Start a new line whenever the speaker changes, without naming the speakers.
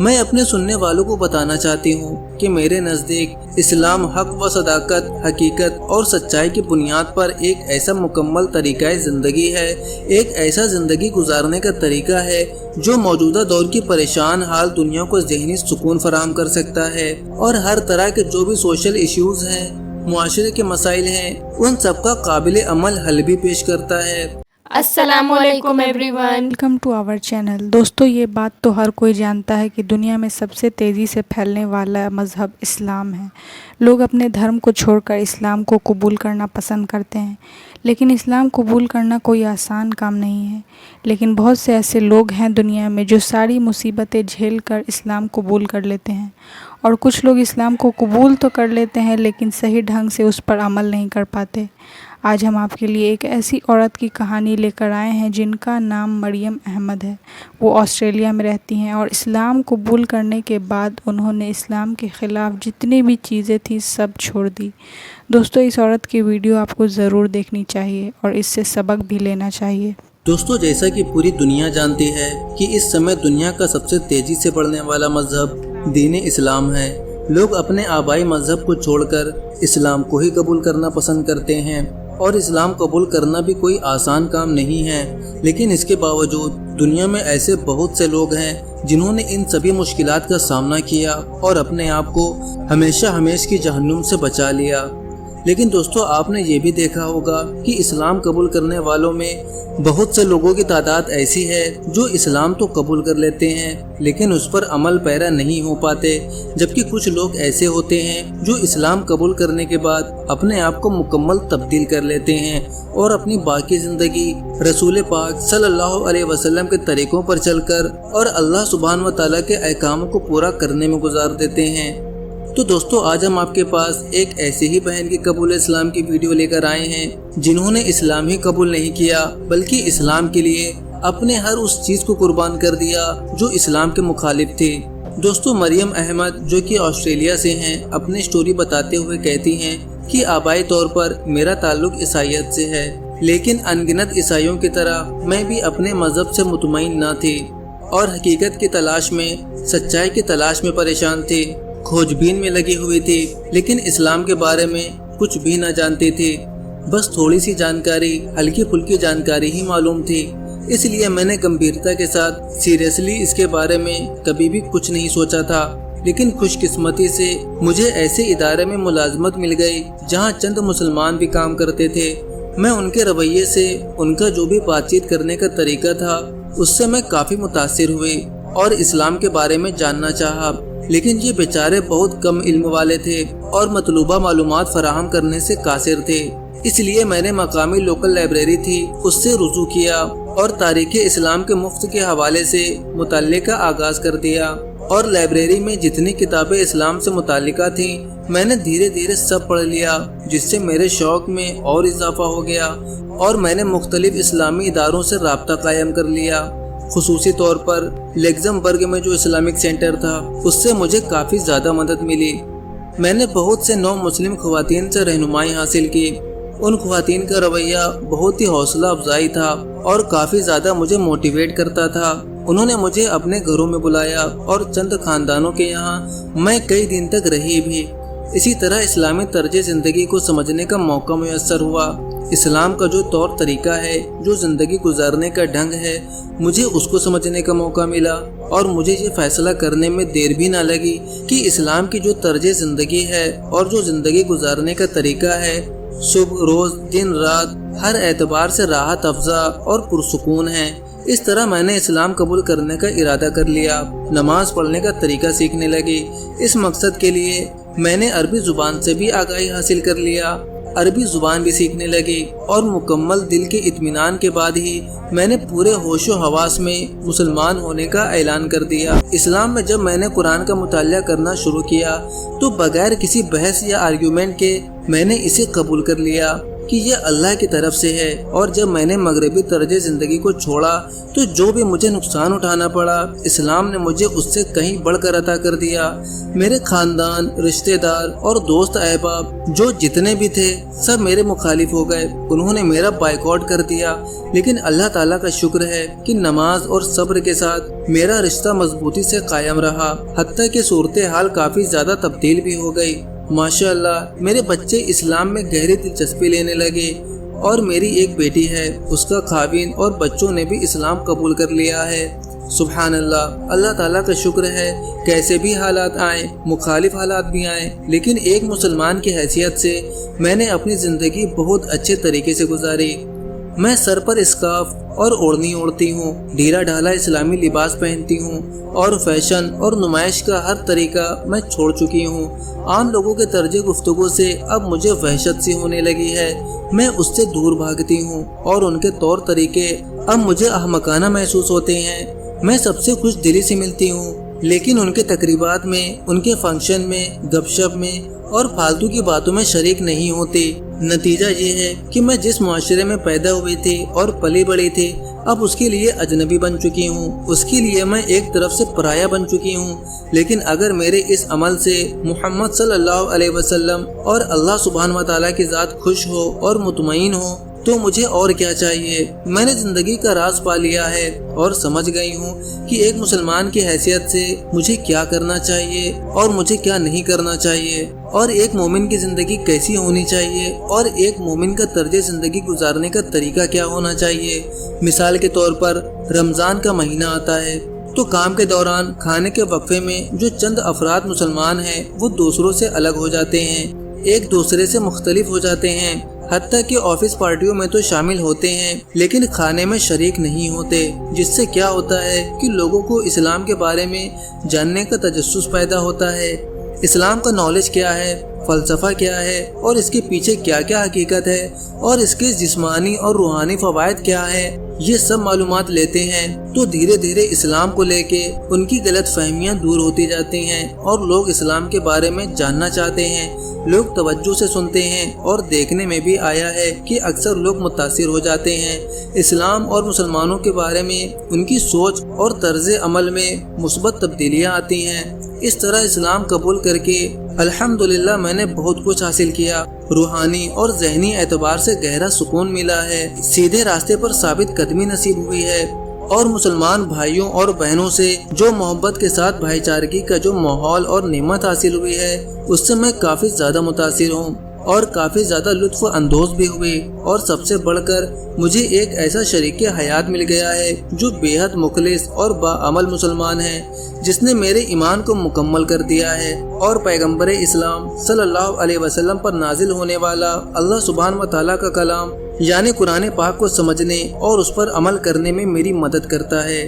میں اپنے سننے والوں کو بتانا چاہتی ہوں کہ میرے نزدیک اسلام حق و صداقت، حقیقت اور سچائی کی بنیاد پر ایک ایسا مکمل طریقہ زندگی ہے، ایک ایسا زندگی گزارنے کا طریقہ ہے جو موجودہ دور کی پریشان حال دنیا کو ذہنی سکون فراہم کر سکتا ہے اور ہر طرح کے جو بھی سوشل ایشوز ہیں، معاشرے کے مسائل ہیں، ان سب کا قابل عمل حل بھی پیش کرتا ہے۔
السلام علیکم everyone,
welcome to our channel. دوستو، یہ بات تو ہر کوئی جانتا ہے کہ دنیا میں سب سے تیزی سے پھیلنے والا مذہب اسلام ہے۔ لوگ اپنے دھرم کو چھوڑ کر اسلام کو قبول کرنا پسند کرتے ہیں، لیکن اسلام قبول کرنا کوئی آسان کام نہیں ہے۔ لیکن بہت سے ایسے لوگ ہیں دنیا میں جو ساری مصیبتیں جھیل کر اسلام قبول کر لیتے ہیں، اور کچھ لوگ اسلام کو قبول تو کر لیتے ہیں لیکن صحیح ڈھنگ سے اس پر عمل نہیں کر پاتے۔ آج ہم آپ کے لیے ایک ایسی عورت کی کہانی لے کر آئے ہیں جن کا نام مریم احمد ہے۔ وہ آسٹریلیا میں رہتی ہیں اور اسلام قبول کرنے کے بعد انہوں نے اسلام کے خلاف جتنی بھی چیزیں تھیں سب چھوڑ دی۔ دوستو، اس عورت کی ویڈیو آپ کو ضرور دیکھنی چاہیے اور اس سے سبق بھی لینا چاہیے۔
دوستو، جیسا کہ پوری دنیا جانتی ہے کہ اس سمے دنیا کا سب سے تیزی سے بڑھنے والا مذہب دین اسلام ہے۔ لوگ اپنے آبائی مذہب کو چھوڑ کر اسلام کو ہی قبول کرنا پسند کرتے ہیں، اور اسلام قبول کرنا بھی کوئی آسان کام نہیں ہے۔ لیکن اس کے باوجود دنیا میں ایسے بہت سے لوگ ہیں جنہوں نے ان سبھی مشکلات کا سامنا کیا اور اپنے آپ کو ہمیشہ کی جہنم سے بچا لیا۔ لیکن دوستو، آپ نے یہ بھی دیکھا ہوگا کہ اسلام قبول کرنے والوں میں بہت سے لوگوں کی تعداد ایسی ہے جو اسلام تو قبول کر لیتے ہیں لیکن اس پر عمل پیرا نہیں ہو پاتے، جبکہ کچھ لوگ ایسے ہوتے ہیں جو اسلام قبول کرنے کے بعد اپنے آپ کو مکمل تبدیل کر لیتے ہیں اور اپنی باقی زندگی رسول پاک صلی اللہ علیہ وسلم کے طریقوں پر چل کر اور اللہ سبحانہ و تعالیٰ کے احکام کو پورا کرنے میں گزار دیتے ہیں۔ تو دوستو، آج ہم آپ کے پاس ایک ایسی ہی بہن کی قبول اسلام کی ویڈیو لے کر آئے ہیں جنہوں نے اسلام ہی قبول نہیں کیا بلکہ اسلام کے لیے اپنے ہر اس چیز کو قربان کر دیا جو اسلام کے مخالف تھی۔ دوستو، مریم احمد جو کہ آسٹریلیا سے ہیں، اپنی سٹوری بتاتے ہوئے کہتی ہیں کہ آبائی طور پر میرا تعلق عیسائیت سے ہے، لیکن انگنت عیسائیوں کی طرح میں بھی اپنے مذہب سے مطمئن نہ تھی اور حقیقت کی تلاش میں، سچائی کی تلاش میں پریشان تھی، کھوج بین میں لگی ہوئی تھی، لیکن اسلام کے بارے میں کچھ بھی نہ جانتی تھی۔ بس تھوڑی سی جانکاری، ہلکی پھلکی جانکاری ہی معلوم تھی، اس لیے میں نے گمبھیرتا کے ساتھ سیریسلی اس کے بارے میں کبھی بھی کچھ نہیں سوچا تھا۔ لیکن خوش قسمتی سے مجھے ایسے ادارے میں ملازمت مل گئی جہاں چند مسلمان بھی کام کرتے تھے۔ میں ان کے رویے سے، ان کا جو بھی بات چیت کرنے کا طریقہ تھا، اس سے میں کافی متاثر ہوئی اور اسلام کے بارے میں جاننا چاہا، لیکن یہ بیچارے بہت کم علم والے تھے اور مطلوبہ معلومات فراہم کرنے سے قاصر تھے۔ اس لیے میں نے مقامی لوکل لائبریری تھی اس سے رجوع کیا اور تاریخ اسلام کے مفت کے حوالے سے مطالعے کا آغاز کر دیا، اور لائبریری میں جتنی کتابیں اسلام سے متعلقہ تھیں میں نے دھیرے دھیرے سب پڑھ لیا، جس سے میرے شوق میں اور اضافہ ہو گیا اور میں نے مختلف اسلامی اداروں سے رابطہ قائم کر لیا۔ خصوصی طور پر لیگزمبرگ میں جو اسلامک سینٹر تھا اس سے مجھے کافی زیادہ مدد ملی۔ میں نے بہت سے نو مسلم خواتین سے رہنمائی حاصل کی۔ ان خواتین کا رویہ بہت ہی حوصلہ افزائی تھا اور کافی زیادہ مجھے موٹیویٹ کرتا تھا۔ انہوں نے مجھے اپنے گھروں میں بلایا اور چند خاندانوں کے یہاں میں کئی دن تک رہی بھی۔ اسی طرح اسلامی طرز زندگی کو سمجھنے کا موقع میسر ہوا۔ اسلام کا جو طور طریقہ ہے، جو زندگی گزارنے کا ڈھنگ ہے، مجھے اس کو سمجھنے کا موقع ملا اور مجھے یہ فیصلہ کرنے میں دیر بھی نہ لگی کہ اسلام کی جو طرز زندگی ہے اور جو زندگی گزارنے کا طریقہ ہے، صبح روز دن رات ہر اعتبار سے راحت افزا اور پرسکون ہے۔ اس طرح میں نے اسلام قبول کرنے کا ارادہ کر لیا، نماز پڑھنے کا طریقہ سیکھنے لگی۔ اس مقصد کے لیے میں نے عربی زبان سے بھی آگاہی حاصل کر لیا، عربی زبان بھی سیکھنے لگی، اور مکمل دل کے اطمینان کے بعد ہی میں نے پورے ہوش و حواس میں مسلمان ہونے کا اعلان کر دیا۔ اسلام میں جب میں نے قرآن کا مطالعہ کرنا شروع کیا تو بغیر کسی بحث یا آرگیومنٹ کے میں نے اسے قبول کر لیا کہ یہ اللہ کی طرف سے ہے، اور جب میں نے مغربی طرز زندگی کو چھوڑا تو جو بھی مجھے نقصان اٹھانا پڑا اسلام نے مجھے اس سے کہیں بڑھ کر عطا کر دیا۔ میرے خاندان، رشتہ دار اور دوست احباب جو جتنے بھی تھے سب میرے مخالف ہو گئے، انہوں نے میرا بائیکاٹ کر دیا، لیکن اللہ تعالیٰ کا شکر ہے کہ نماز اور صبر کے ساتھ میرا رشتہ مضبوطی سے قائم رہا، حتیٰ کہ صورتحال کافی زیادہ تبدیل بھی ہو گئی۔ ماشاءاللہ میرے بچے اسلام میں گہری دلچسپی لینے لگے، اور میری ایک بیٹی ہے، اس کا خاوند اور بچوں نے بھی اسلام قبول کر لیا ہے۔ سبحان اللہ، اللہ تعالیٰ کا شکر ہے، کیسے بھی حالات آئیں، مخالف حالات بھی آئیں، لیکن ایک مسلمان کی حیثیت سے میں نے اپنی زندگی بہت اچھے طریقے سے گزاری۔ میں سر پر اسکارف اور اوڑھنی اوڑھتی ہوں، ڈھیلا ڈھالا اسلامی لباس پہنتی ہوں، اور فیشن اور نمائش کا ہر طریقہ میں چھوڑ چکی ہوں۔ عام لوگوں کے طرز گفتگو سے اب مجھے وحشت سی ہونے لگی ہے، میں اس سے دور بھاگتی ہوں، اور ان کے طور طریقے اب مجھے احمقانہ محسوس ہوتے ہیں۔ میں سب سے خوش دلی سے ملتی ہوں، لیکن ان کے تقریبات میں، ان کے فنکشن میں، گپ شپ میں اور فالتو کی باتوں میں شریک نہیں ہوتی۔ نتیجہ یہ ہے کہ میں جس معاشرے میں پیدا ہوئی تھی اور پلی بڑھی تھی اب اس کے لیے اجنبی بن چکی ہوں، اس کے لیے میں ایک طرف سے پرایا بن چکی ہوں۔ لیکن اگر میرے اس عمل سے محمد صلی اللہ علیہ وسلم اور اللہ سبحانہ و تعالیٰ کی ذات خوش ہو اور مطمئن ہو تو مجھے اور کیا چاہیے۔ میں نے زندگی کا راز پا لیا ہے اور سمجھ گئی ہوں کہ ایک مسلمان کی حیثیت سے مجھے کیا کرنا چاہیے اور مجھے کیا نہیں کرنا چاہیے، اور ایک مومن کی زندگی کیسی ہونی چاہیے، اور ایک مومن کا طرز زندگی گزارنے کا طریقہ کیا ہونا چاہیے۔ مثال کے طور پر رمضان کا مہینہ آتا ہے تو کام کے دوران کھانے کے وقفے میں جو چند افراد مسلمان ہیں وہ دوسروں سے الگ ہو جاتے ہیں، ایک دوسرے سے مختلف ہو جاتے ہیں، حتیٰ کہ آفس پارٹیوں میں تو شامل ہوتے ہیں لیکن کھانے میں شریک نہیں ہوتے، جس سے کیا ہوتا ہے کہ لوگوں کو اسلام کے بارے میں جاننے کا تجسس پیدا ہوتا ہے۔ اسلام کا نالج کیا ہے، فلسفہ کیا ہے، اور اس کے پیچھے کیا کیا حقیقت ہے، اور اس کے جسمانی اور روحانی فوائد کیا ہے، یہ سب معلومات لیتے ہیں تو دھیرے دھیرے اسلام کو لے کے ان کی غلط فہمیاں دور ہوتی جاتی ہیں، اور لوگ اسلام کے بارے میں جاننا چاہتے ہیں، لوگ توجہ سے سنتے ہیں، اور دیکھنے میں بھی آیا ہے کہ اکثر لوگ متاثر ہو جاتے ہیں۔ اسلام اور مسلمانوں کے بارے میں ان کی سوچ اور طرز عمل میں مثبت تبدیلیاں آتی ہیں۔ اس طرح اسلام قبول کر کے الحمدللہ میں نے بہت کچھ حاصل کیا، روحانی اور ذہنی اعتبار سے گہرا سکون ملا ہے، سیدھے راستے پر ثابت قدمی نصیب ہوئی ہے، اور مسلمان بھائیوں اور بہنوں سے جو محبت کے ساتھ بھائی چارگی کا جو ماحول اور نعمت حاصل ہوئی ہے اس سے میں کافی زیادہ متاثر ہوں اور کافی زیادہ لطف اندوز بھی ہوئی، اور سب سے بڑھ کر مجھے ایک ایسا شریک حیات مل گیا ہے جو بے حد مخلص اور باعمل مسلمان ہے، جس نے میرے ایمان کو مکمل کر دیا ہے، اور پیغمبر اسلام صلی اللہ علیہ وسلم پر نازل ہونے والا اللہ سبحانہ و تعالیٰ کا کلام یعنی قرآن پاک کو سمجھنے اور اس پر عمل کرنے میں میری مدد کرتا ہے۔